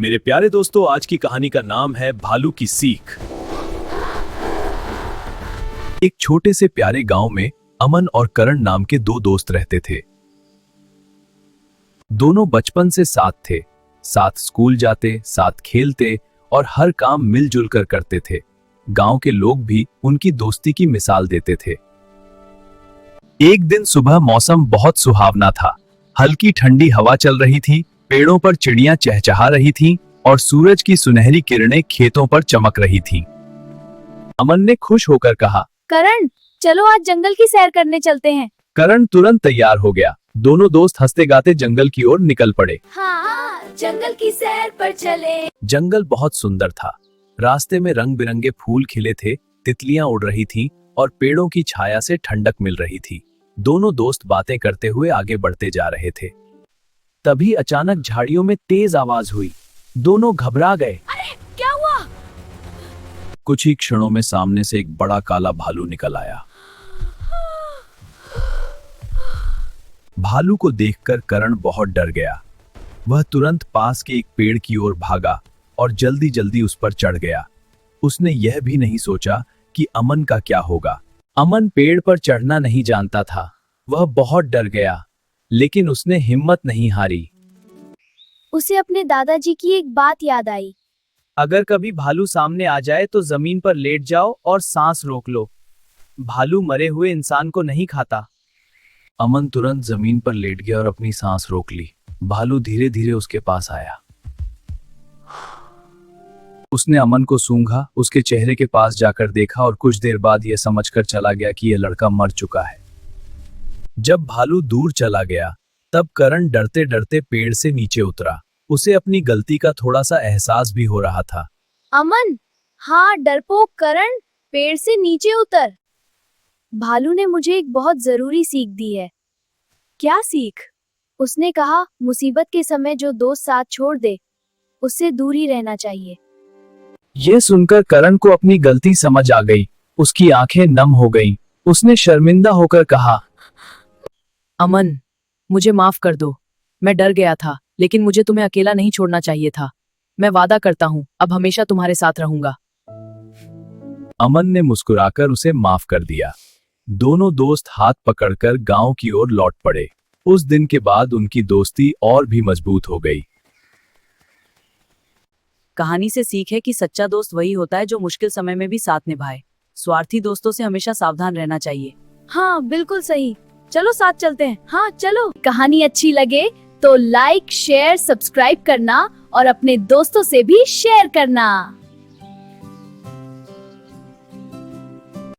मेरे प्यारे दोस्तों, आज की कहानी का नाम है भालू की सीख। एक छोटे से प्यारे गांव में अमन और करण नाम के दो दोस्त रहते थे। दोनों बचपन से साथ थे, साथ स्कूल जाते, साथ खेलते और हर काम मिलजुल कर करते थे। गांव के लोग भी उनकी दोस्ती की मिसाल देते थे। एक दिन सुबह मौसम बहुत सुहावना था। हल्की ठंडी हवा चल रही थी, पेड़ों पर चिड़ियां चहचहा रही थीं और सूरज की सुनहरी किरणें खेतों पर चमक रही थीं। अमन ने खुश होकर कहा, करण, चलो आज जंगल की सैर करने चलते हैं। करण तुरंत तैयार हो गया। दोनों दोस्त हंसते गाते जंगल की ओर निकल पड़े। हाँ, जंगल की सैर पर चले। जंगल बहुत सुंदर था। रास्ते में रंग बिरंगे फूल खिले थे, तितलियां उड़ रही थीं और पेड़ों की छाया से ठंडक मिल रही थी। दोनों दोस्त बातें करते हुए आगे बढ़ते जा रहे थे। तभी अचानक झाड़ियों में तेज आवाज हुई। दोनों घबरा गए। अरे, क्या हुआ? कुछ ही क्षणों में सामने से एक बड़ा काला भालू निकल आया। भालू को देखकर करण बहुत डर गया। वह तुरंत पास के एक पेड़ की ओर भागा और जल्दी जल्दी उस पर चढ़ गया। उसने यह भी नहीं सोचा कि अमन का क्या होगा। अमन पेड़ पर चढ़ना नहीं जानता था। वह बहुत डर गया, लेकिन उसने हिम्मत नहीं हारी। उसे अपने दादाजी की एक बात याद आई। अगर कभी भालू सामने आ जाए तो जमीन पर लेट जाओ और सांस रोक लो। भालू मरे हुए इंसान को नहीं खाता। अमन तुरंत जमीन पर लेट गया और अपनी सांस रोक ली। भालू धीरे धीरे उसके पास आया। उसने अमन को सूंघा, उसके चेहरे के पास जाकर देखा और कुछ देर बाद यह समझकर चला गया कि यह लड़का मर चुका है। जब भालू दूर चला गया, तब करण डरते डरते पेड़ से नीचे उतरा। उसे अपनी गलती का थोड़ा सा एहसास भी हो रहा था। अमन, हाँ डरपोक करण, पेड़ से नीचे उतर। भालू ने मुझे एक बहुत जरूरी सीख दी है। क्या सीख? उसने कहा, मुसीबत के समय जो दोस्त साथ छोड़ दे, उससे दूर ही रहना चाहिए। यह सुनकर करण को अपनी गलती समझ आ गई। उसकी आंखें नम हो गईं। उसने शर्मिंदा होकर कहा, अमन, मुझे माफ कर दो। मैं डर गया था, लेकिन मुझे तुम्हें अकेला नहीं छोड़ना चाहिए था। मैं वादा करता हूँ, अब हमेशा तुम्हारे साथ रहूंगा। अमन ने मुस्कुराकर उसे माफ कर दिया। दोनों दोस्त हाथ पकड़कर गांव की ओर लौट पड़े। उस दिन के बाद उनकी दोस्ती और भी मजबूत हो गई। कहानी से सीख है कि सच्चा दोस्त वही होता है जो मुश्किल समय में भी साथ निभाए। स्वार्थी दोस्तों से हमेशा सावधान रहना चाहिए। हाँ, बिल्कुल सही। चलो साथ चलते हैं। हाँ चलो। कहानी अच्छी लगे तो लाइक, शेयर, सब्सक्राइब करना और अपने दोस्तों से भी शेयर करना।